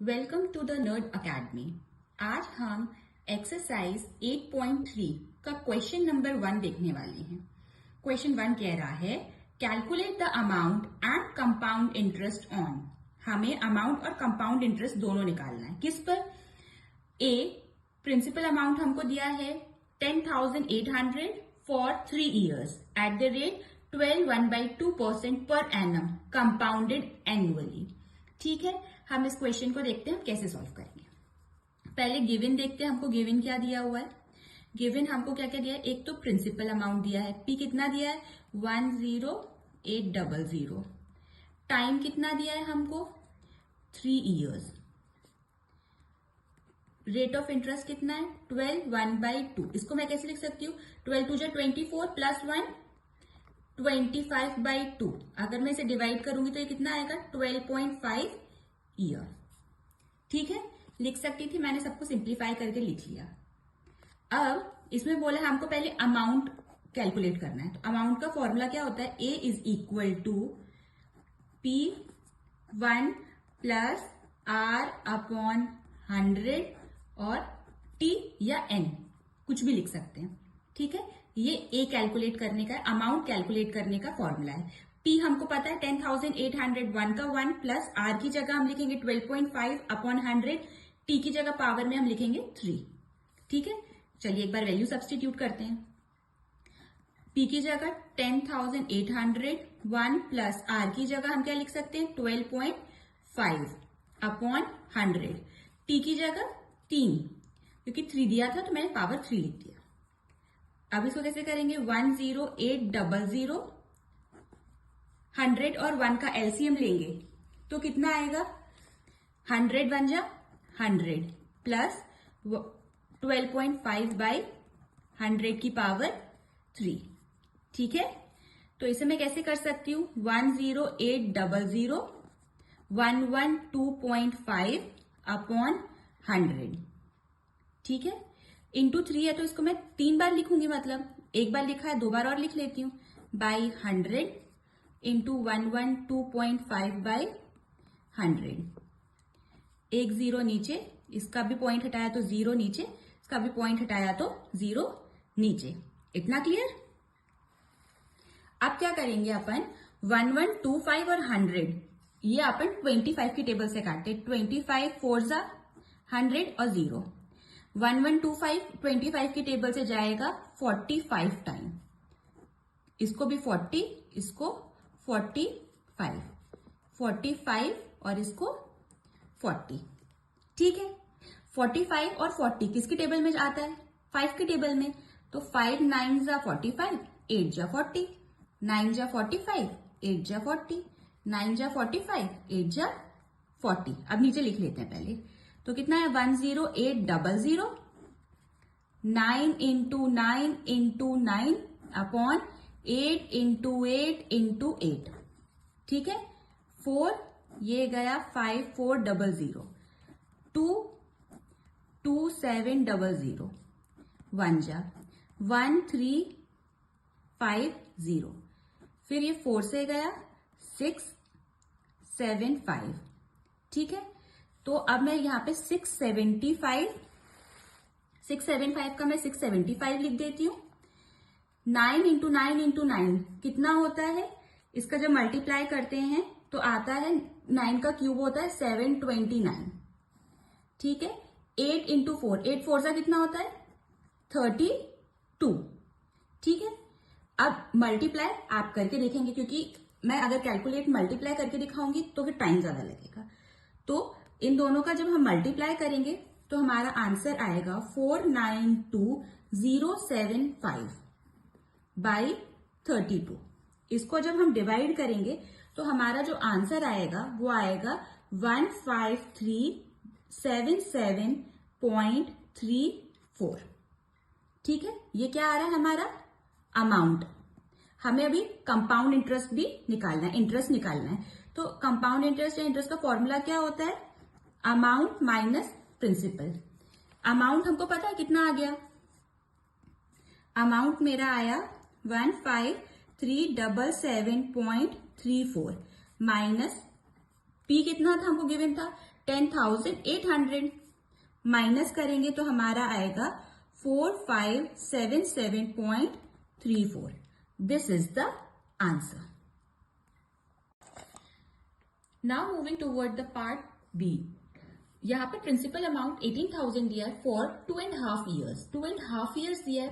Welcome to the Nerd Academy. आज हम exercise 8.3 का क्वेश्चन नंबर 1 देखने वाले हैं। क्वेश्चन 1 कह रहा है calculate the amount and compound interest on. हमें अमाउंट और कंपाउंड इंटरेस्ट दोनों निकालना है। किस पर? ए, प्रिंसिपल अमाउंट हमको दिया है 10,800 for 3 years at the rate 12.1/2% पर एनम कंपाउंडेड एनुअली। ठीक है, हम इस क्वेश्चन को देखते हैं हम कैसे सॉल्व करेंगे। पहले गिवन देखते हैं, हमको गिवन क्या दिया हुआ है। गिवन हमको क्या क्या दिया है? एक तो प्रिंसिपल अमाउंट दिया है, पी कितना दिया है 10800। टाइम कितना दिया है हमको 3 years। रेट ऑफ इंटरेस्ट कितना है 12.1/2। इसको मैं कैसे लिख सकती हूँ 12 2 24 प्लस 1 25/2। अगर मैं इसे डिवाइड करूंगी तो ये कितना आएगा 12.5 ईयर। ठीक है, लिख सकती थी, मैंने सबको सिंप्लीफाई करके लिख लिया। अब इसमें बोला हमको पहले अमाउंट कैलकुलेट करना है। तो अमाउंट का फॉर्मूला क्या होता है? A is equal to P1 plus R upon 100 और T या N कुछ भी लिख सकते हैं। ठीक है, ये ए कैलकुलेट करने का, अमाउंट कैलकुलेट करने का फॉर्मूला है। पी हमको पता है 10,801 का 1 प्लस आर की जगह हम लिखेंगे 12.5 अपॉन 100, टी की जगह पावर में हम लिखेंगे 3। ठीक है, चलिए एक बार वैल्यू सब्सटीट्यूट करते हैं। पी की जगह 10,800 1 प्लस आर की जगह हम क्या लिख सकते हैं 12.5 अपॉन 100, टी की जगह 3, क्योंकि 3 दिया था तो मैंने पावर 3 लिख दिया। अब इसको कैसे करेंगे 10800, 100 और 1 का एलसीएम लेंगे तो कितना आएगा 100 बन जा 100 प्लस 12.5/100 की पावर 3। ठीक है, तो इसे मैं कैसे कर सकती हूँ 10800 112.5 अपॉन 100। ठीक है, इंटू 3 है तो इसको मैं 3 बार लिखूंगी, मतलब एक बार लिखा है 2 बार और लिख लेती हूँ बाई 100 इंटू 112.5/100। एक 0 नीचे, इसका भी पॉइंट हटाया तो 0 नीचे, इसका भी पॉइंट हटाया तो 0 नीचे। इतना क्लियर? अब क्या करेंगे अपन 1125 और 100 ये अपन 25 की टेबल से काटते। 25 4 जा 100 और 0। 1125 25 की टेबल से जाएगा 45 टाइम, इसको भी 40, इसको 45 और इसको 40। ठीक है, 45 और 40 किसकी टेबल में आता है 5 की टेबल में। तो 5 9 जा 45, 8 जा 40, 9 जा 45, 8 जा 40, 9 जा 45, 8 जा 40। अब नीचे लिख लेते हैं पहले, तो कितना है 10800 9 into 9 into 9 upon 8 into 8 into 8। ठीक है, 4 ये गया 5400, 2 2700, 1 जा 1350, फिर ये 4 से गया 675। ठीक है, तो अब मैं यहाँ पे 675 का मैं 675 लिख देती हूँ। 9 इंटू 9 इंटू 9 कितना होता है? इसका जब मल्टीप्लाई करते हैं तो आता है 9 का क्यूब होता है 729। ठीक है, 8 इंटू 4, 8 4 का कितना होता है 32। ठीक है, अब मल्टीप्लाई आप करके देखेंगे, क्योंकि मैं अगर कैलकुलेट मल्टीप्लाई करके दिखाऊंगी तो फिर टाइम ज्यादा लगेगा। तो इन दोनों का जब हम मल्टीप्लाई करेंगे तो हमारा आंसर आएगा 492,075 बाई 32। इसको जब हम डिवाइड करेंगे तो हमारा जो आंसर आएगा वो आएगा 15377.34। ठीक है, ये क्या आ रहा है हमारा अमाउंट। हमें अभी कंपाउंड इंटरेस्ट भी निकालना है, इंटरेस्ट निकालना है। तो कंपाउंड इंटरेस्ट या इंटरेस्ट का फॉर्मूला क्या होता है अमाउंट माइनस प्रिंसिपल। अमाउंट हमको पता है कितना आ गया, अमाउंट मेरा आया 15377.34 माइनस पी कितना था हमको गिवन था 10,800 माइनस करेंगे तो हमारा आएगा 4577.34. This is the answer. Now moving toward the part B. यहाँ पे प्रिंसिपल अमाउंट 18,000 दिया है फॉर 2.5 years. 2.5 years दिया है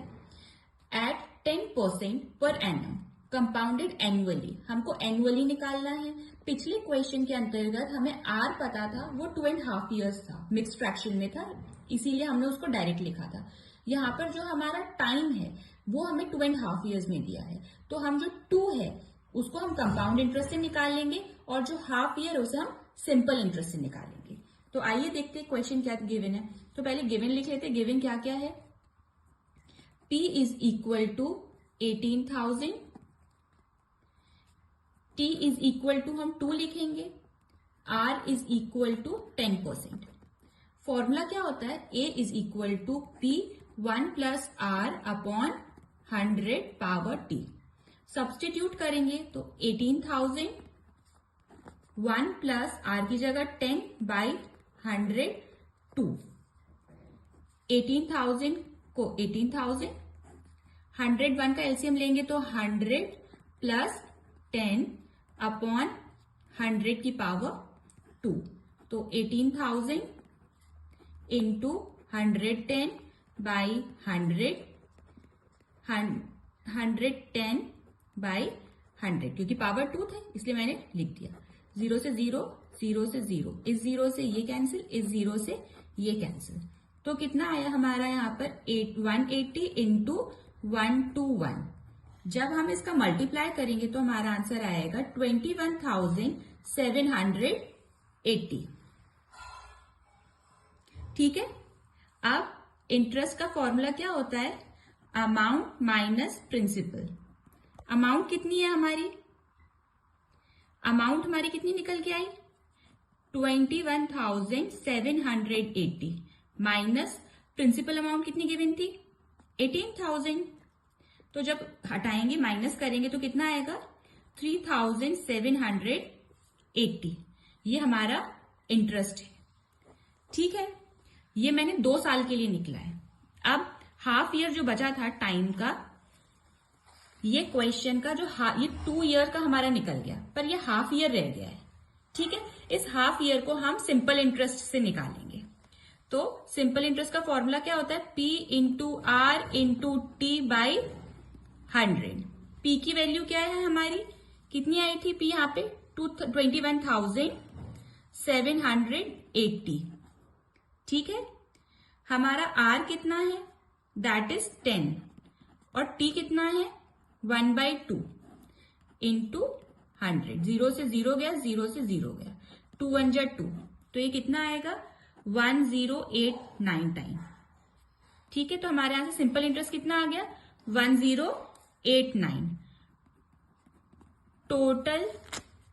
at 10% per annum, compounded annually. हमको एनुअली निकालना है. पिछले क्वेश्चन के अंतर्गत हमें आर पता था, वो 2.5 years था, मिक्स्ड फ्रैक्शन में था, इसीलिए हमने उसको डायरेक्ट लिखा था. यहाँ पर जो हमारा टाइम है वो हमें 2.5 years में दिया है, तो हम जो 2 है उसको हम कंपाउंड इंटरेस्ट से निकाल लेंगे और जो हाफ ईयर उसे हम सिंपल इंटरेस्ट से निकालेंगे. तो आइए देखते हैं क्वेश्चन क्या गिवन है. तो पहले गिवन लिख लेते हैं. गिवन क्या क्या है. P is equal to 18,000. T is equal to हम 2 लिखेंगे. R is equal to 10%. Formula क्या होता है. A is equal to P 1 plus R upon 100 power T. Substitute करेंगे तो 18,000 1 प्लस R की जगह 10 बाई 100 2. 18,000 को 18,000, 101 का एलसीएम लेंगे तो 100 प्लस 10 अपॉन 100 की पावर 2. तो 18,000 इंटू 110 बाई 110 बाई 100, क्योंकि पावर 2 थे इसलिए मैंने लिख दिया. 0 से 0, 0 से 0, इस 0 से ये कैंसिल, इस 0 से ये कैंसिल. तो कितना आया हमारा यहाँ पर 180 इंटू 121. जब हम इसका मल्टीप्लाई करेंगे तो हमारा आंसर आएगा 21,780. ठीक है. अब इंटरेस्ट का फॉर्मूला क्या होता है. Amount minus principal. अमाउंट कितनी है हमारी. अमाउंट हमारी कितनी निकल के आई 21,780 माइनस प्रिंसिपल अमाउंट कितनी गिवन थी 18,000. तो जब हटाएंगे माइनस करेंगे तो कितना आएगा 3,780. ये हमारा इंटरेस्ट है. ठीक है. ये मैंने 2 साल के लिए निकला है. अब हाफ ईयर जो बचा था टाइम का, ये क्वेश्चन का जो ये 2 ईयर का हमारा निकल गया, पर ये हाफ ईयर रह गया है. ठीक है. इस हाफ ईयर को हम सिंपल इंटरेस्ट से निकालेंगे. तो सिंपल इंटरेस्ट का फॉर्मूला क्या होता है. P into R into T by 100. P की वैल्यू क्या है हमारी, कितनी आई थी P यहाँ पे 21,780. ठीक है. हमारा R कितना है, दैट इज 10, और T कितना है 1/2 इंटू 100. 0 से 0 गया, 0 से 0 गया, 2 1 जा 2, तो ये कितना आएगा 1089 टाइम. ठीक है. तो हमारे यहां से सिंपल इंटरेस्ट कितना आ गया 1089. टोटल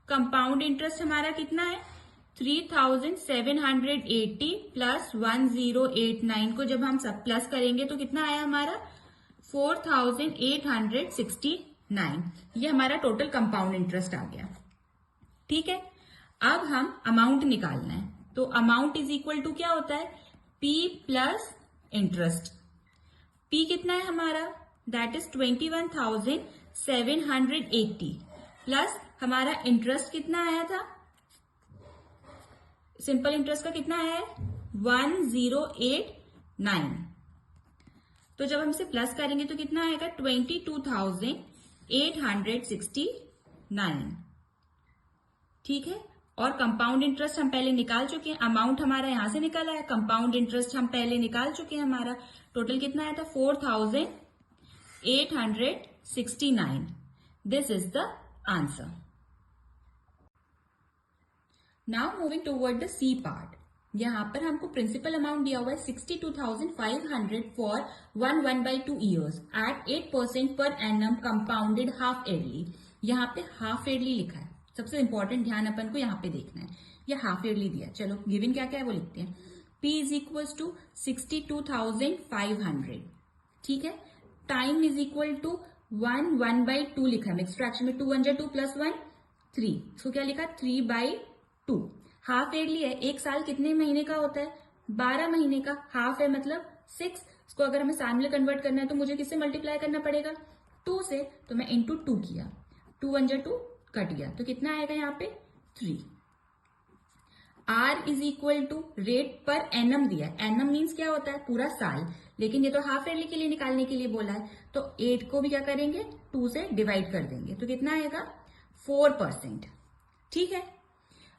कंपाउंड इंटरेस्ट हमारा कितना है 3,780 प्लस 1089 को जब हम सब प्लस करेंगे तो कितना आया हमारा 4,869. ये हमारा टोटल कंपाउंड इंटरेस्ट आ गया. ठीक है. अब हम अमाउंट निकालना है. तो अमाउंट इज इक्वल टू क्या होता है P प्लस इंटरेस्ट. P कितना है हमारा, दैट इज 21,780 प्लस हमारा इंटरेस्ट कितना आया था, सिंपल इंटरेस्ट का कितना है 1089. तो जब हम इसे प्लस करेंगे तो कितना आएगा 22,869. ठीक है. और कंपाउंड इंटरेस्ट हम पहले निकाल चुके हैं. अमाउंट हमारा यहां से निकला है, कंपाउंड इंटरेस्ट हम पहले निकाल चुके हैं. हमारा टोटल कितना आया था 4,869. This is the answer. Now moving toward the C part. यहाँ पर हमको प्रिंसिपल अमाउंट दिया हुआ है 62,500 फॉर 1/2 ईयर्स एट 8% पर एनम कंपाउंडेड हाफ ईयरली. यहाँ पे हाफ ईयरली लिखा है. सबसे इंपॉर्टेंट ध्यान अपन को यहाँ पे देखना है. ये हाफ ईयरली दिया. चलो गिवन क्या क्या है वो लिखते हैं. P is equal to 62,500. ठीक है. टाइम इज इक्वल टू 1/2 लिखा है. मिक्स्ड फ्रैक्शन में 2 1 जा 2 प्लस 1 3. इसको क्या लिखा 3/2. हाफ ईयरली है, एक साल कितने महीने का होता है? 12 महीने का। हाफ है मतलब 6। इसको अगर हमें साल में कन्वर्ट करना है तो मुझे किससे मल्टीप्लाई करना पड़ेगा? 2 से। तो मैं इंटू 2 किया, 2 1 2 कट गया, तो कितना आएगा यहाँ पे? 3। R is equal to rate per annum दिया है। एनम मीन्स क्या होता है? पूरा साल, लेकिन ये तो हाफ ईयरली के लिए निकालने के लिए बोला है, तो 8 को भी क्या करेंगे? 2 से डिवाइड कर देंगे, तो कितना आएगा? 4%। ठीक है,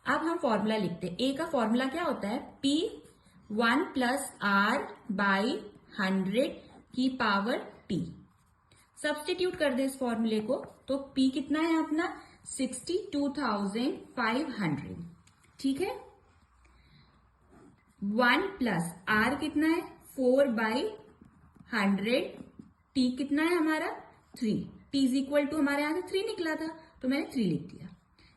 अब हम फॉर्मूला लिखते हैं। ए का फॉर्मूला क्या होता है? P1 प्लस आर बाई 100 की पावर टी। सब्सटीट्यूट कर दे इस फॉर्मूले को, तो P कितना है अपना? 62,500। ठीक है, 1 प्लस आर कितना है? 4/100। टी कितना है हमारा? 3। टी इज इक्वल टू हमारे यहाँ से 3 निकला था, तो मैंने 3 लिख दिया।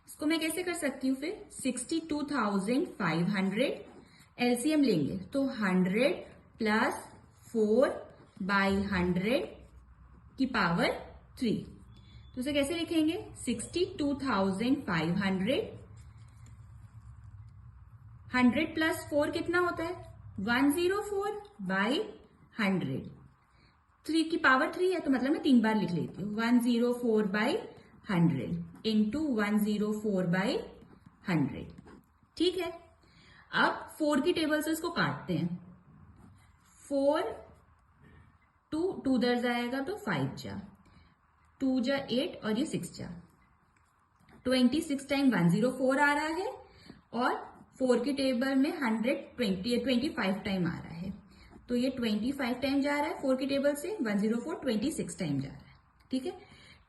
इसको मैं कैसे कर सकती हूँ फिर? 62,500 एलसीएम लेंगे तो 100 प्लस 4/100 की पावर 3। तो उसे कैसे लिखेंगे? 62,500, 100 प्लस 4 कितना होता है? 104/100। 3 की पावर 3 है, तो मतलब मैं 3 बार लिख लेती हूँ। 104/100 इंटू 104/100। ठीक है, अब 4 की टेबल से इसको काटते हैं। 4 2 दर जाएगा तो 5 जा, 2 जा 8 और ये 6 जा। 26 टाइम 104 आ रहा है, और 4 की टेबल में 25 टाइम आ रहा है, तो ये 25 टाइम जा रहा है 4 की टेबल से। 104 26 टाइम जा रहा है। ठीक है,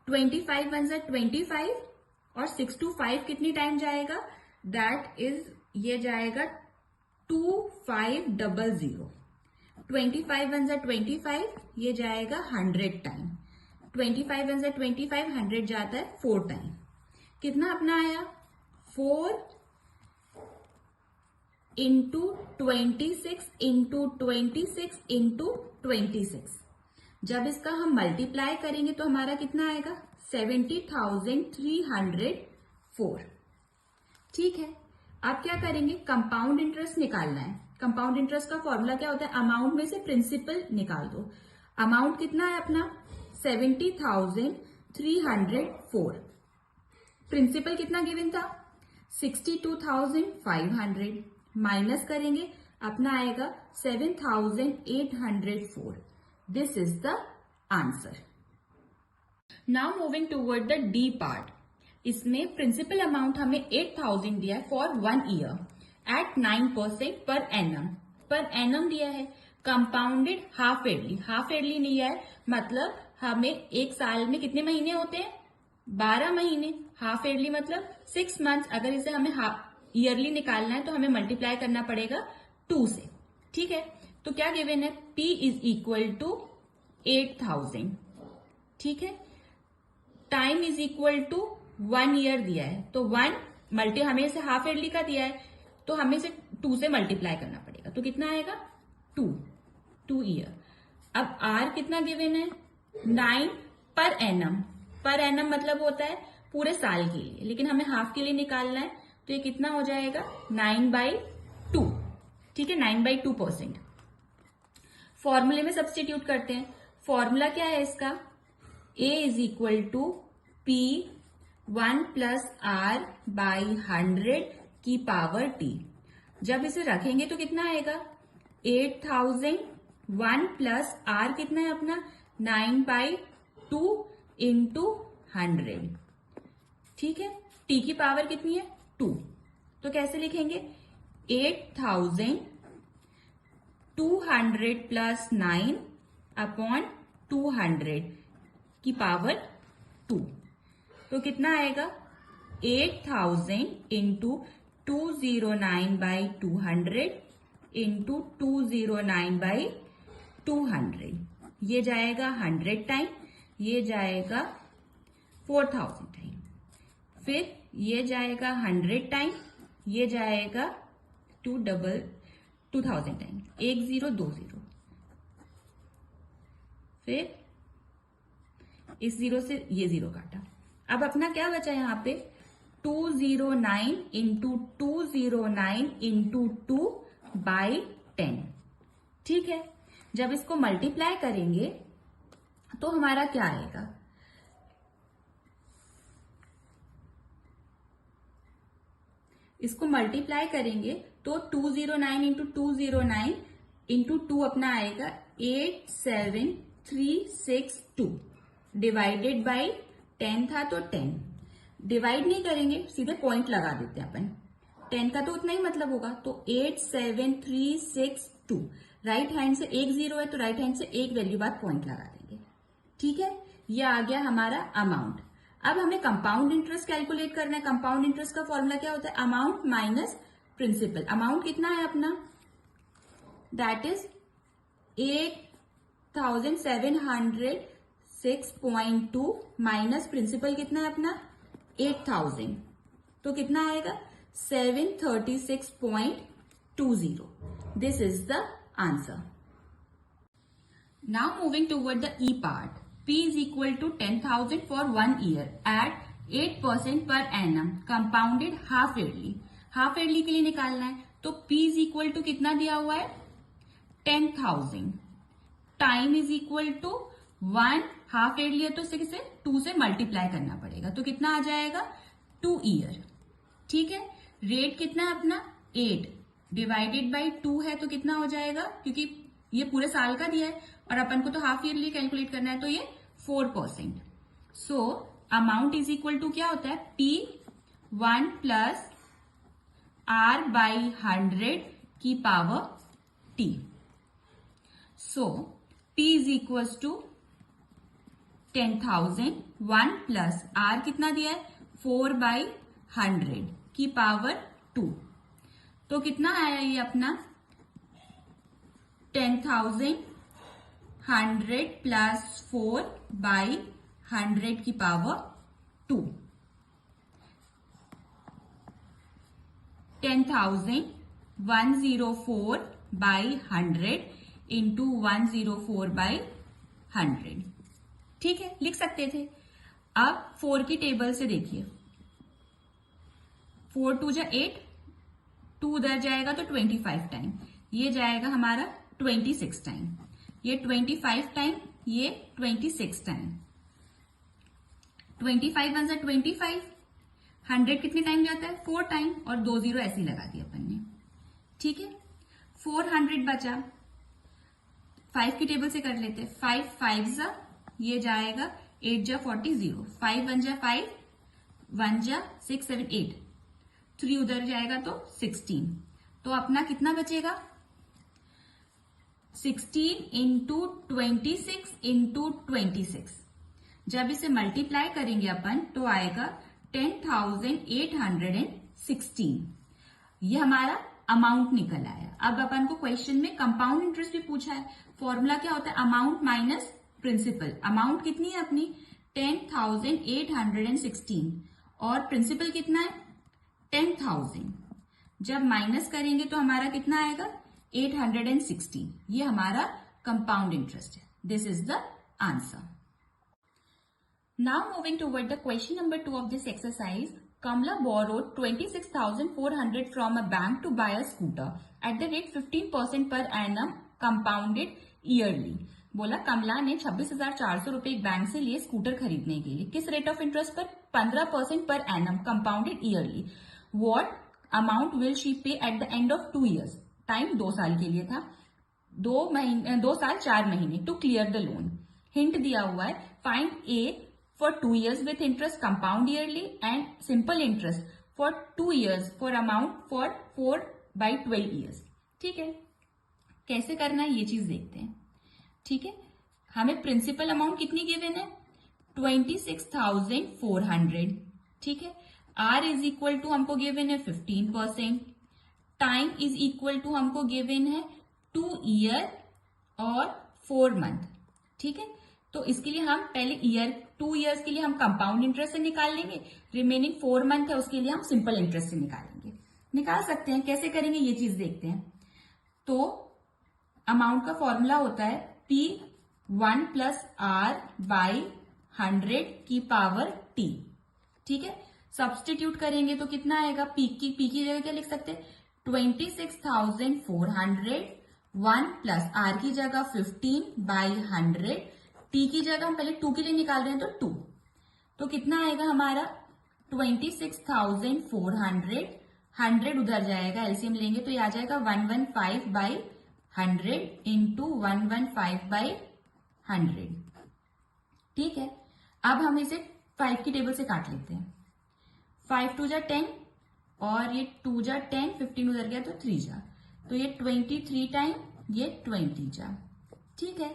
25 1 जा 25, और 6 to 5 कितनी टाइम जाएगा? दैट इज, ये जाएगा 2500। 25 1 जा 25, ये जाएगा 100 टाइम। 25 1 जा 25, 100 जाता है 4 टाइम। कितना अपना आया? 4 इंटू 26 इंटू 26 इंटू 26। जब इसका हम मल्टीप्लाई करेंगे तो हमारा कितना आएगा? 70,304। ठीक है, अब क्या करेंगे? कंपाउंड इंटरेस्ट निकालना है। कंपाउंड इंटरेस्ट का फॉर्मूला क्या होता है? अमाउंट में से प्रिंसिपल निकाल दो। अमाउंट कितना है अपना? 70,304। प्रिंसिपल कितना गिवन था? 62,500। माइनस करेंगे, अपना आएगा 7,804। This is the answer. Now moving toward the D part. इसमें प्रिंसिपल अमाउंट हमें 8,000 दिया है for 1 year eight 9% per annum. पर एनम दिया है। Compounded half yearly, half yearly दिया है, मतलब हमें एक साल में कितने महीने होते हैं? 12 महीने। हाफ ईयरली मतलब 6 मंथ्स। अगर इसे हमें हाफ ईयरली निकालना है तो हमें मल्टीप्लाई करना पड़ेगा 2 से। ठीक है, तो क्या गिवन है? P is equal to 8,000। ठीक है, time is equal to 1 year दिया है, तो 1 मल्टी, हमें इसे हाफ ईयरली का दिया है तो हमें इसे 2 से मल्टीप्लाई करना पड़ेगा, तो कितना आएगा? 2 ईयर। अब R कितना गिवन है? 9 पर एनम। पर एनम मतलब होता है पूरे साल के लिए, लेकिन हमें हाफ के लिए निकालना है, तो ये कितना हो जाएगा? 9/2। ठीक है, 9/2%। फॉर्मूले में सब्स्टिट्यूट करते हैं। फॉर्मूला क्या है इसका? A is equal to P1 plus R by 100 की पावर T। जब इसे रखेंगे तो कितना आएगा? 8,000। 1 प्लस आर कितना है अपना? 9/2 इंटू 100। ठीक है, T की पावर कितनी है? 2। तो कैसे लिखेंगे? 8,200 प्लस 9 अपॉन 200 की पावर 2। तो कितना आएगा? 8,000 इंटू 209/200 इंटू 209/200। ये जाएगा 100 टाइम, ये जाएगा 4,000 टाइम, फिर ये जाएगा 100 टाइम, ये जाएगा 2,000 टाइम। 1 0 2 0, फिर इस 0 से ये 0 काटा। अब अपना क्या बचा यहाँ पे? 209 इंटू 209 इंटू 2 बाई 10। ठीक है, जब इसको मल्टीप्लाई करेंगे तो हमारा क्या आएगा, इसको मल्टीप्लाई करेंगे तो 209 इंटू 209 इंटू 2 अपना आएगा 87362 डिवाइडेड बाई 10 था तो 10, डिवाइड नहीं करेंगे सीधे पॉइंट लगा देते हैं अपन, 10 का तो उतना ही मतलब होगा, तो 87362, राइट हैंड से एक जीरो है तो राइट हैंड से एक वैल्यू बाद पॉइंट लगा देंगे। ठीक है, ये आ गया हमारा अमाउंट। अब हमें कंपाउंड इंटरेस्ट कैलकुलेट करना है। कंपाउंड इंटरेस्ट का फॉर्मूला क्या होता है, अमाउंट माइनस प्रिंसिपल। अमाउंट कितना है अपना, दैट इज 8706.2 माइनस प्रिंसिपल कितना है अपना 8000, तो कितना आएगा 736.20। This is the answer. Now moving toward the E part, P is equal to 10,000 for 1 year at 8% per annum compounded half yearly। Half yearly के लिए निकालना है तो P is equal to कितना दिया हुआ है 10,000, time is equal to 1, half yearly है तो इसे 2 से मल्टीप्लाई करना पड़ेगा तो कितना आ जाएगा 2 ईयर। ठीक है, रेट कितना है अपना 8 डिवाइडेड बाई 2 है तो कितना हो जाएगा, क्योंकि ये पूरे साल का दिया है और अपन को तो हाफ ईयरली कैलकुलेट करना है तो ये 4%। So amount is equal to क्या होता है P1 प्लस R बाई 100 की power T। So P is equal to 10,000, 1 plus R कितना दिया है 4 बाई 100 की पावर 2, तो कितना आया ये अपना 10,000 100 प्लस 4 बाई 100 की पावर 2, 10,104 बाई 100 इंटू 104 बाई 100। ठीक है, लिख सकते थे। अब 4 की टेबल से देखिए, 4 2 जा 8, 2 उधर जाएगा तो 25 टाइम, ये जाएगा हमारा 26 टाइम, ये 25 टाइम, ये 26 टाइम, 25 वन जा 25, 100 कितने टाइम जाता है 4 टाइम और 2 जीरो ऐसे ही लगा दिया अपन ने। ठीक है, 400 बचा, 5 की टेबल से कर लेते हैं, 5 5 जा, ये जाएगा 8 जा 40, 0, 5 1 जा 5, 1 जा 6 7 8, 3 उधर जाएगा तो 16, तो अपना कितना बचेगा 16 इंटू 26 इंटू 26। जब इसे मल्टीप्लाई करेंगे अपन तो आएगा 10,816। ये हमारा अमाउंट निकल आया। अब अपन को क्वेश्चन में कंपाउंड इंटरेस्ट भी पूछा है, फॉर्मूला क्या होता है अमाउंट माइनस प्रिंसिपल। अमाउंट कितनी है अपनी 10,816 और प्रिंसिपल कितना है 10,000। जब माइनस करेंगे तो हमारा कितना आएगा 816। ये हमारा कंपाउंड इंटरेस्ट है। This is the answer. Now moving toward the question number 2 of this exercise, Kamla borrowed 26,400 from a bank to buy a scooter at the rate 15% per annum compounded yearly। बोला कमला ने 26,400 रुपए एक bank से लिए scooter खरीदने के लिए, किस रेट ऑफ इंटरेस्ट पर 15% per annum compounded yearly. What amount will she pay at the end of 2 years। Time 2 साल के लिए था, 2 साल 4 महीने to clear the loan. Hint दिया हुआ है find A for 2 years with interest compound yearly and simple interest for 2 years for amount for 4 by 12 years। ठीक है, कैसे करना है ये चीज देखते हैं। ठीक है, हमें प्रिंसिपल अमाउंट कितनी गिवन है 26,400। ठीक है, R इज इक्वल टू हमको गिवन है 15%, टाइम इज इक्वल टू हमको गिवन है 2 year और 4 month। ठीक है, तो इसके लिए हम पहले 2 years के लिए हम कंपाउंड इंटरेस्ट से निकाल लेंगे, रिमेनिंग 4 month है उसके लिए हम सिंपल इंटरेस्ट से निकालेंगे। निकाल सकते हैं, कैसे करेंगे ये चीज देखते हैं। तो अमाउंट का फॉर्मूला होता है P1 प्लस R बाई 100 की पावर T। ठीक है, सब्सटीट्यूट करेंगे तो कितना आएगा, पी की जगह क्या लिख सकते हैं, 26,400, 1 प्लस आर की जगह 15/100, टी की जगह हम पहले 2 के लिए निकाल रहे हैं तो 2, तो कितना आएगा हमारा 26,400, 100 उधर जाएगा, एलसीएम लेंगे तो ये आ जाएगा 115/100 इंटू 115/100। ठीक है, अब हम इसे 5 की टेबल से काट लेते हैं। 5 2 जा 10 और ये 2 जा 10, 15 उधर गया तो 3 जा, तो ये 23 टाइम ये 20 जा। ठीक है,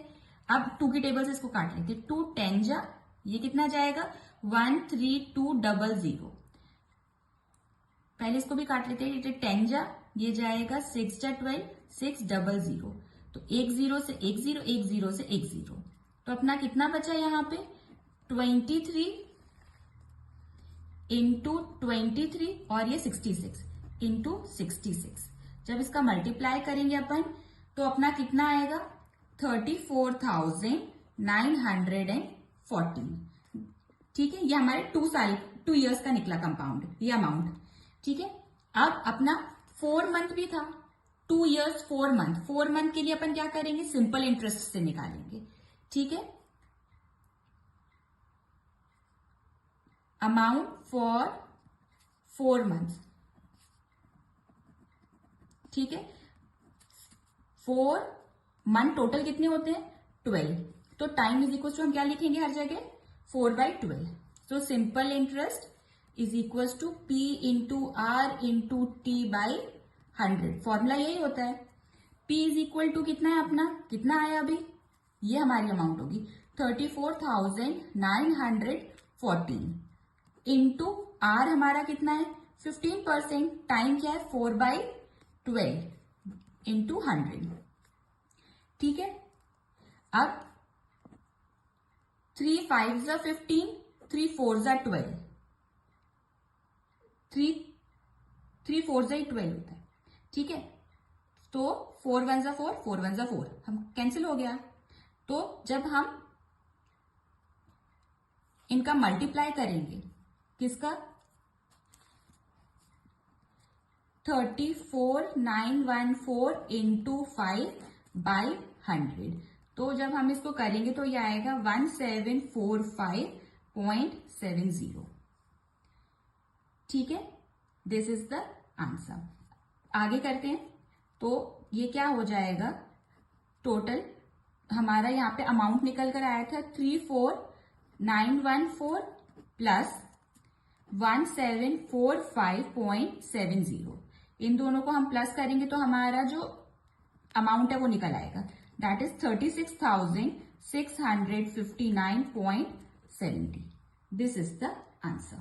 अब 2 की टेबल से इसको काट लेते हैं। 2 10 जा, ये कितना जाएगा 13200। पहले इसको भी काट लेते हैं। 10 जा, ये जाएगा 6 जा 12, 600, तो 1 0 से 1 0, 1 0 से 1 0, तो अपना कितना बचा यहाँ पे 23 इंटू 23 और ये 66 इंटू 66। जब इसका मल्टीप्लाई करेंगे अपन तो अपना कितना आएगा 34,914। ठीक है, ये हमारे 2 इयर्स का निकला कंपाउंड, ये अमाउंट। ठीक है, अब अपना 4 मंथ भी था, 2 इयर्स 4 मंथ, 4 मंथ के लिए अपन क्या करेंगे, सिंपल इंटरेस्ट से निकालेंगे। ठीक है, अमाउंट फॉर 4 मंथ। ठीक है, 4 मंथ टोटल कितने होते हैं 12, तो टाइम इज इक्वल टू हम क्या लिखेंगे हर जगह 4/12। तो simple interest is equal to P into R into T by 100। Formula यही होता है। P इज इक्वल टू कितना है अपना, कितना आया अभी, ये हमारी अमाउंट होगी 34,914 इंटू आर हमारा कितना है 15%, टाइम क्या है 4/12 इंटू 100। ठीक है, अब 3 5 जा 15, 3 4 जा 12, 3 4 जा 12 होता है। ठीक है, तो 4 1 जा 4, 4 1 जा 4, हम कैंसिल हो गया। तो जब हम इनका मल्टीप्लाई करेंगे, किसका 34,914 इंटू 5/100, तो जब हम इसको करेंगे तो यह आएगा 1745.70। ठीक है, दिस इज द आंसर। आगे करते हैं, तो ये क्या हो जाएगा, टोटल हमारा यहाँ पे अमाउंट निकल कर आया था 34,914 प्लस 1745.70। इन दोनों को हम प्लस करेंगे तो हमारा जो अमाउंट है वो निकल आएगा, that is 36,659.70। This is the answer.